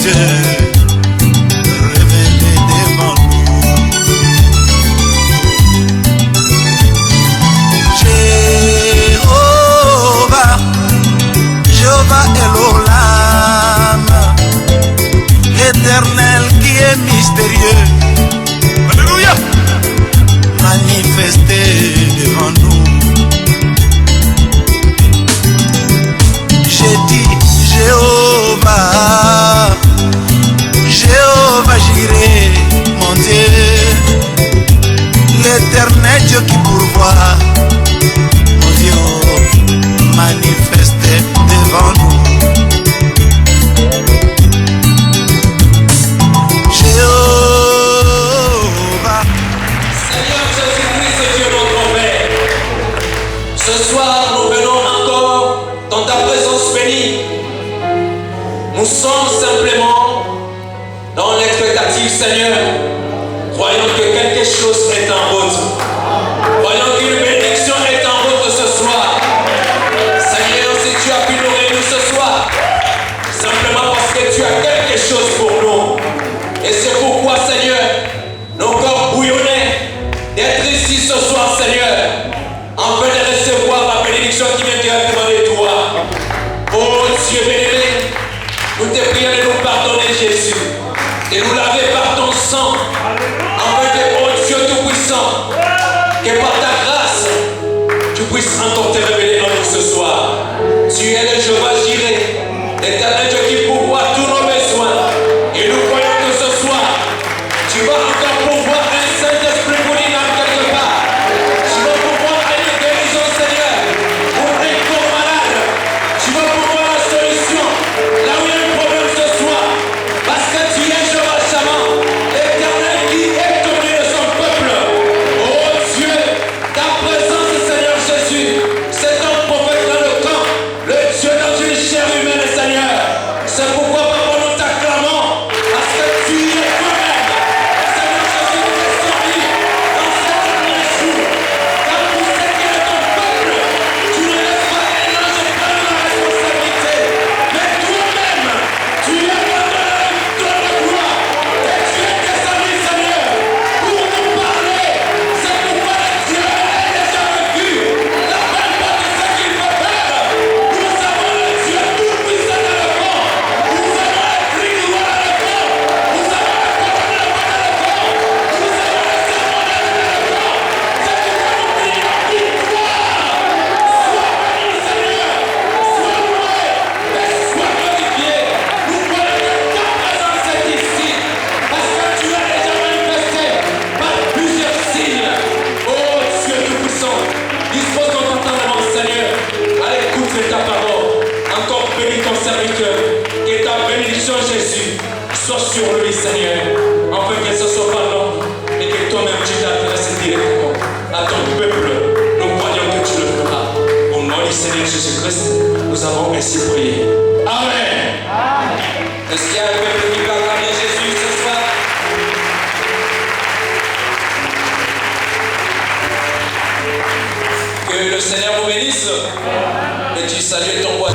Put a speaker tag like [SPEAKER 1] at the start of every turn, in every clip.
[SPEAKER 1] Dieu révélé devant nous. Jéhovah, Jéhovah Elohim, l'Éternel qui est mystérieux. Alléluia. Manifesté devant nous. J'ai dit Jéhovah, Jéhovah Jireh, mon Dieu, l'Éternel Dieu qui pourvoit, mon Dieu, manifesté devant nous. Jéhovah,
[SPEAKER 2] Seigneur Jésus-Christ, Dieu notre Père, ce soir nous venons encore dans ta présence bénie. Nous sommes simplement dans l'expectative, Seigneur, croyant que quelque chose est en route, croyant qu'une bénédiction est en route ce soir. Seigneur, si tu as pu nous réunir ce soir, simplement parce que tu as quelque chose pour nous. Et c'est pourquoi, Seigneur, nos corps bouillonnaient d'être ici ce soir, Seigneur, afin de recevoir la bénédiction qui vient directement de toi. Oh Dieu béni, nous te prions de nous pardonner, Jésus, de nous laver par ton sang, afin que, oh Dieu Tout-Puissant, que par ta grâce, tu puisses encore te révéler en nous ce soir. Tu es le Jéhovah Jireh, l'Éternel Dieu qui pourvoit tous nos besoins. Et nous croyons que ce soir, tu vas encore pourvoir un Saint-Esprit pour une âme quelque part. Tu vas pourvoir une guérison, Seigneur, pour un corps malade. Tu vas pourvoir la solution là où il y a un problème ce soir. Parce que tu es Jéhovah Shammah, l'Éternel qui est tourné de son peuple. Oh Dieu, ta présence, Seigneur Jésus, c'est un prophète dans le camp, le Dieu dans une chair humaine, Seigneur. C'est pourquoi, papa, nous t'acclamons, parce que tu es toi-même, Seigneur Jésus, descendu dans cette dernier jour. Car pour ce qui est de ton peuple, tu ne laisses pas un ange prendre la responsabilité, mais toi-même, tu es dans le trône de gloire, et tu es descendu, Seigneur, pour nous parler. C'est pourquoi le Dieu est déjà vécu. La même pas de ce qu'il fait peur. Nous avons le Dieu tout-puissant dans le fond. Nous avons le Christ dans le fond. Nous avons le commandement dans le fond. Nous avons le serment dans le fond. C'est pourquoi nous prions victoire. Sois béni, Seigneur. Sois loué et sois glorifié. Nous voyons que ta présence est ici. Parce que tu as déjà manifesté par plusieurs signes. Oh Dieu Tout-Puissant, dispose ton entendement, Seigneur, à l'écoute de ta parole. Encore bénis ton serviteur. Que ta bénédiction, Jésus, soit sur lui, Seigneur, afin que ce soit par l'homme et que toi-même tu t'adresses directement à ton peuple. Nous croyons que tu le feras. Au nom du Seigneur Jésus-Christ, nous avons ainsi prié. Amen. Est-ce qu'il y a un peuple qui va acclamer Jésus ce soir? Que le Seigneur vous bénisse et tu salues ton roi.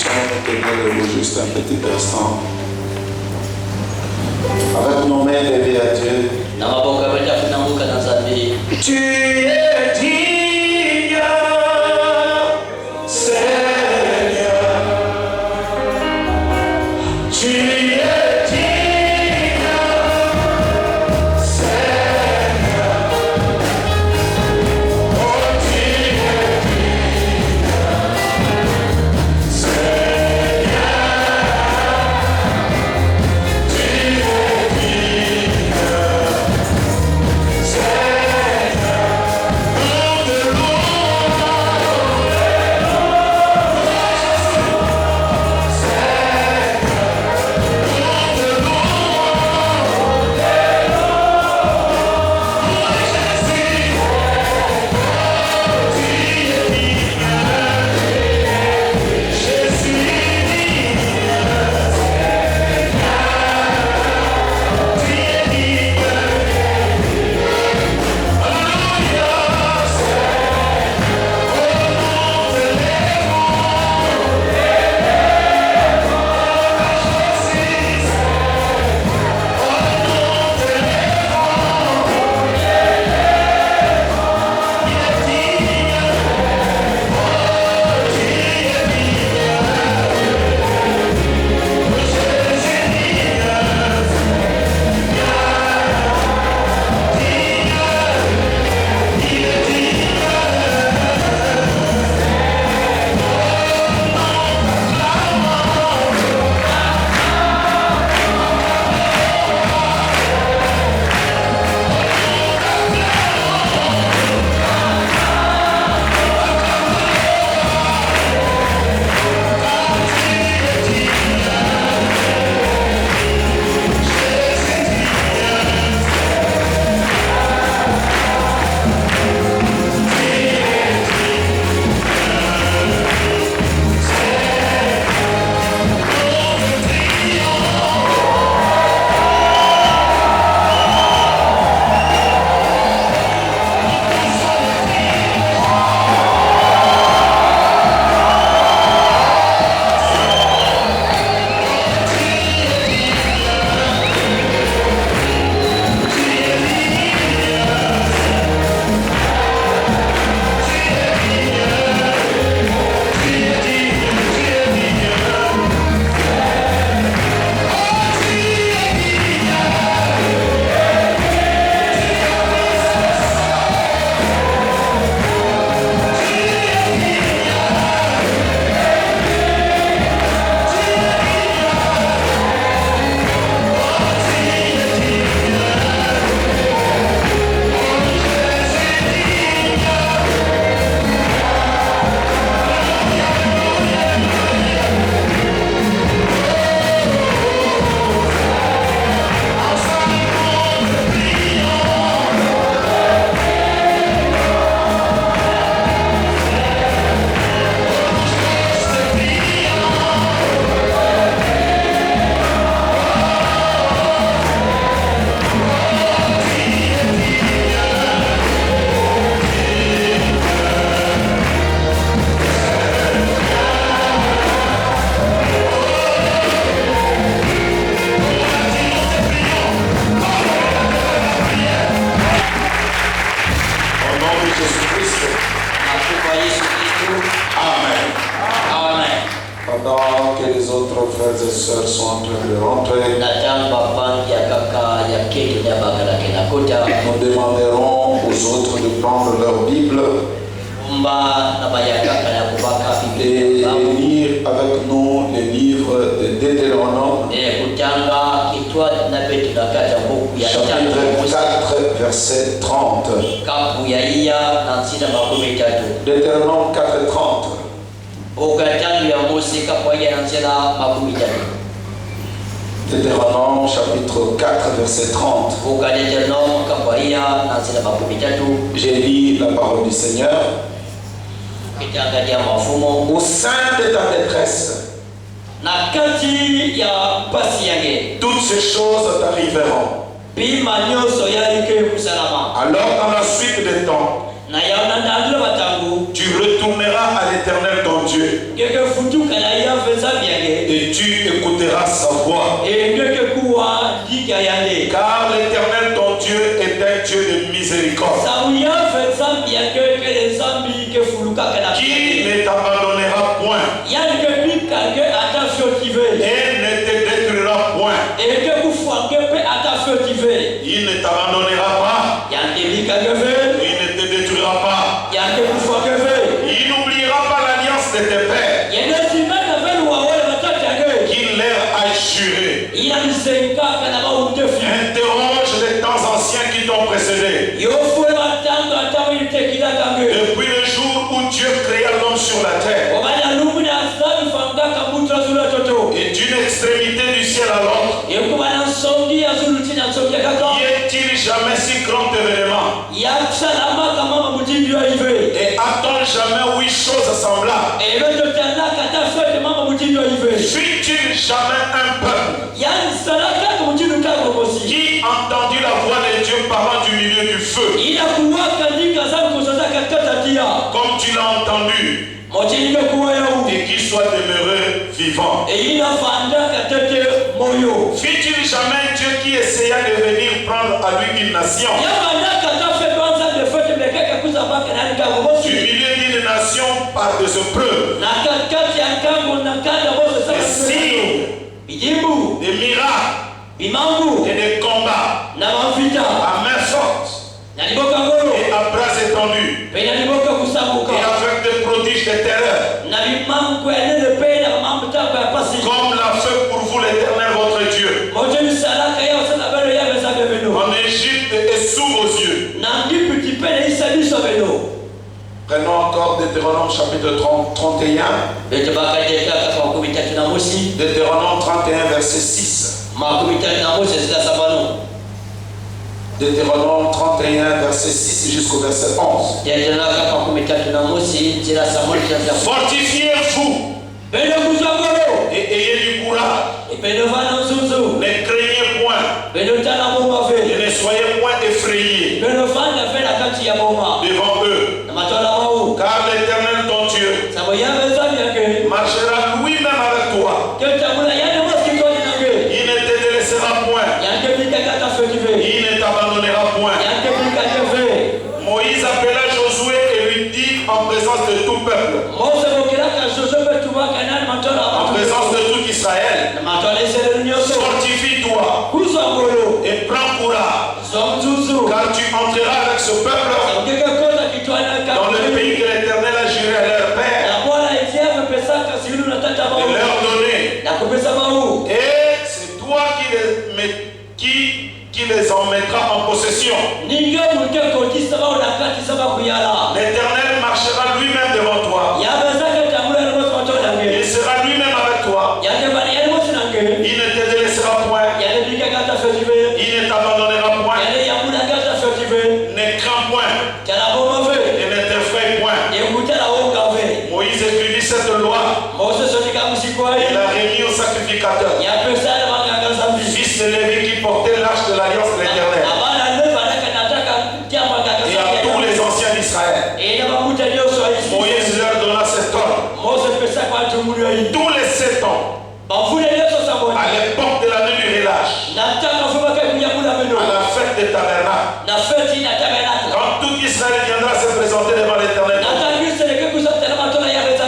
[SPEAKER 3] nous tenir debout juste un petit instant. Avec nos mains levées à Dieu. Tu es digne, Seigneur. Tu es digne, Seigneur. Oh, tu es digne, Seigneur. Tu es digne, Seigneur. Pendant que les autres frères et sœurs sont en train de rentrer, nous demanderons aux autres de prendre leur Bible et lire avec nous les livres de Deutéronome, chapitre 4, verset 30. Deutéronome 4, 30. Deutéronome chapitre 4 verset 30. J'ai lu la parole du Seigneur. Au sein de ta détresse, toutes ces choses t'arriveront. Alors dans la suite des temps, tu retourneras à l'Éternel ton Dieu et tu écouteras sa voix. Car l'Éternel ton Dieu est un Dieu de miséricorde, qui ne t'abandonnera point et ne te détruira point. Il ne t'abandonnera pas, il ne te détruira pas, il n'oubliera pas l'alliance de tes pères qu'il leur a juré. Interroge les temps anciens qui t'ont précédé, depuis le jour où Dieu créa l'homme sur la terre, et d'une extrémité du ciel à l'autre. Y est-il jamais si grand événement? Et a-t-on jamais 8 choses semblables? Fut-il jamais un peuple qui entendit la voix de Dieu parlant du milieu du feu, comme tu l'as entendu, et qui soit demeuré vivant? Fut-il jamais un Dieu qui essaya de venir prendre à lui une nation, du milieu d'une nation par des épreuves, des signes, des miracles et des combats à main forte et à bras étendus et avec des prodiges de terreur, comme l'a fait pour vous l'Éternel votre Dieu en Égypte et sous vos yeux. Prenons encore Deutéronome chapitre 31. Deutéronome 31 verset 6. Deutéronome 31 verset 6 jusqu'au verset 11. Fortifiez-vous et ayez du courage. Ne craignez point et ne soyez point effrayés devant eux. Car l'Éternel ton Dieu marchera lui-même avec toi. Il ne te délaissera point, il ne t'abandonnera point. Moïse appela Josué et lui dit en présence de tout peuple, en présence de tout Israël, fortifie-toi et prends courage, car tu entreras avec ce peuple dans le pays que l'Éternel a juré à leur père de leur donner. Et c'est toi qui les en mettras en possession. L'Éternel marchera lui-même devant toi. Il sera lui-même avec toi. Il ne te délaissera point. Il ne t'abandonnera point. Ne crains point et ne t'effraie point. Moïse écrivit cette loi. Il a remis au sacrificateur, fils de Lévi, qui portait l'arche de l'alliance de l'Éternel, et à tous les anciens d'Israël. Moïse leur donna cet ordre. Tous les 7 ans, à l'époque de l'année du relâche, à la fête des tabernacles, quand tout Israël viendra se présenter devant l'Éternel,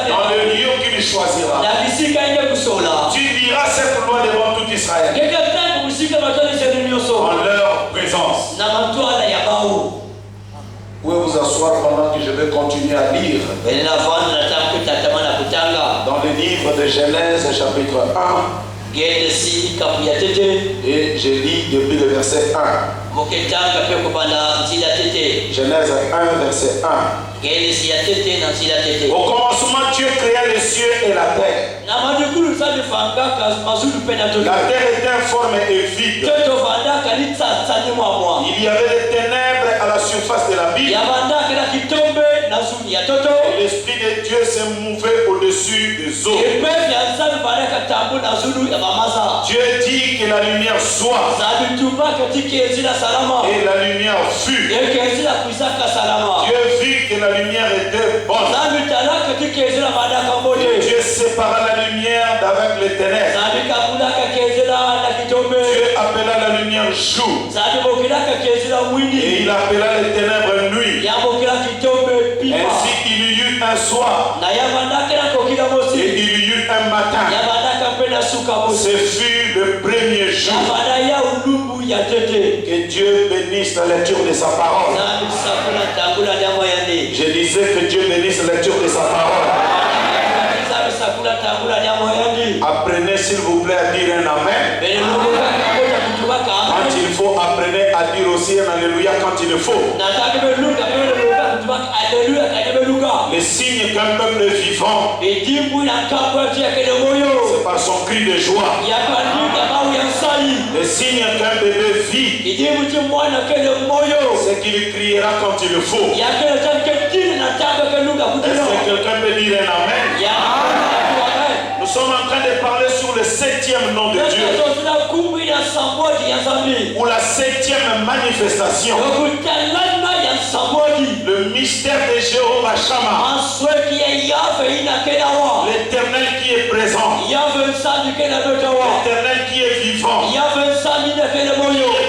[SPEAKER 3] dans le lieu qu'il choisira, tu diras cette loi devant tout Israël, en leur présence. Vous pouvez vous asseoir pendant que je vais continuer à lire dans le livre de Genèse chapitre 1, et je lis depuis le verset 1. Genèse 1 verset 1. Au commencement, Dieu créa les cieux et la terre. La terre était informe et vide. Il y avait des ténèbres à la surface de l'abîme. Et l'Esprit de Et Dieu s'est mouvé au-dessus des eaux. Dieu dit que la lumière soit. Et la lumière fut. Dieu vit que la lumière était bonne. Et Dieu sépara la lumière d'avec les ténèbres. Dieu appela la lumière jour. Et il appela les ténèbres nuit. Ainsi il y eut un soir. Et il y eut un matin. Ce fut le premier jour. Que Dieu bénisse la lecture de sa parole. Je disais que Dieu bénisse la lecture de sa parole. Apprenez s'il vous plaît à dire un amen. Quand il faut, apprenez à dire aussi un alléluia quand il le faut. Les signes qu'un peuple est vivant, c'est par son cri de joie. Les signes qu'un bébé vit, c'est qu'il criera quand il le faut. Est-ce que quelqu'un peut dire un amen? Nous sommes en train de parler sur le 7e nom de Dieu, ou la 7e manifestation, le mystère de Jéhovah Shammah, l'Éternel qui est présent, l'Éternel qui est vivant, qui est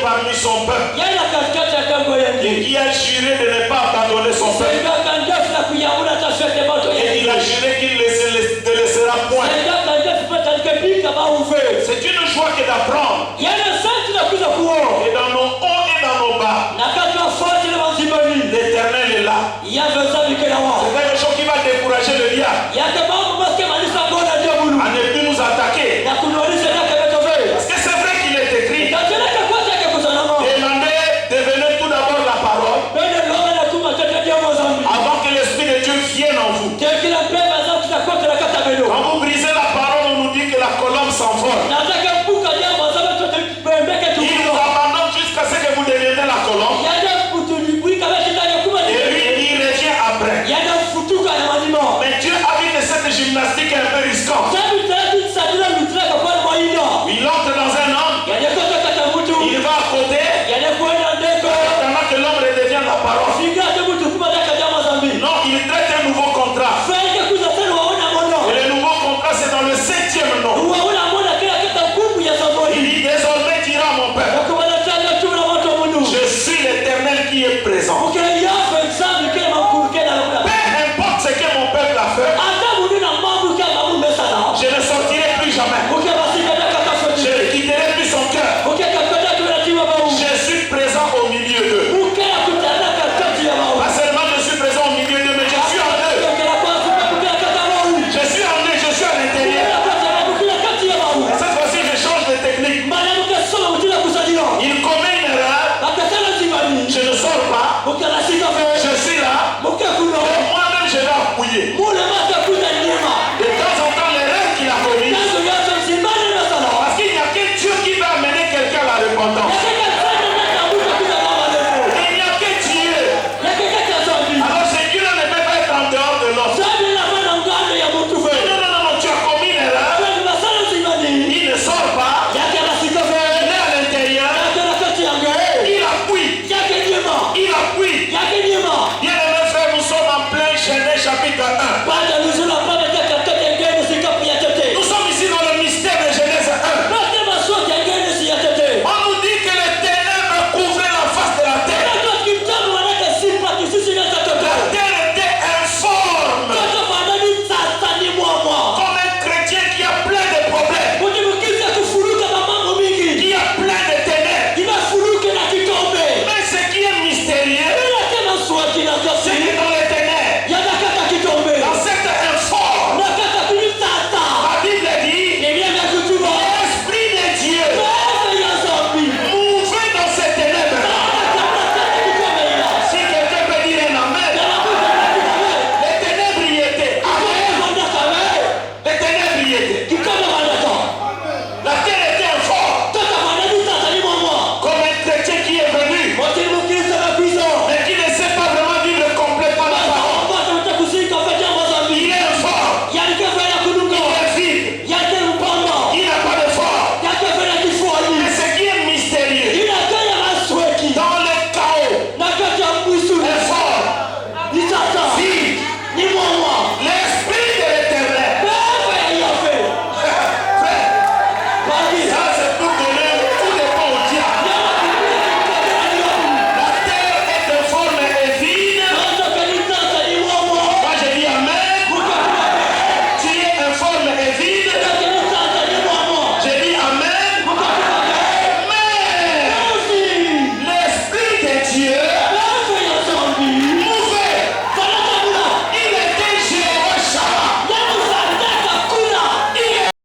[SPEAKER 3] parmi son peuple, et qui a juré de ne pas abandonner son peuple, et il a juré qu'il ne laissera point. C'est une joie que d'apprendre. Et dans nos hauts et dans nos bas, l'Éternel est là. C'est quelque chose qui va décourager le diable à ne plus nous attaquer. Parce que c'est vrai qu'il est écrit. Demandez, devenez tout d'abord la parole avant que l'Esprit de Dieu vienne en vous. Quand vous brisez la parole, on nous dit que la colombe s'envole. Il nous abandonne jusqu'à ce que vous deveniez la colombe. Et lui, il revient après. Mais Dieu a vu que cette gymnastique est un peu risquante. Il entre dans un homme, il va à côté, pendant que l'homme redevient la parole. Non, il traite un nouveau contrat. Et le nouveau contrat, c'est dans le 7e nom. Il dit désormais, dira à mon peuple, je suis l'Éternel qui est présent. Peu importe ce que mon peuple a fait, je ne sortirai plus jamais.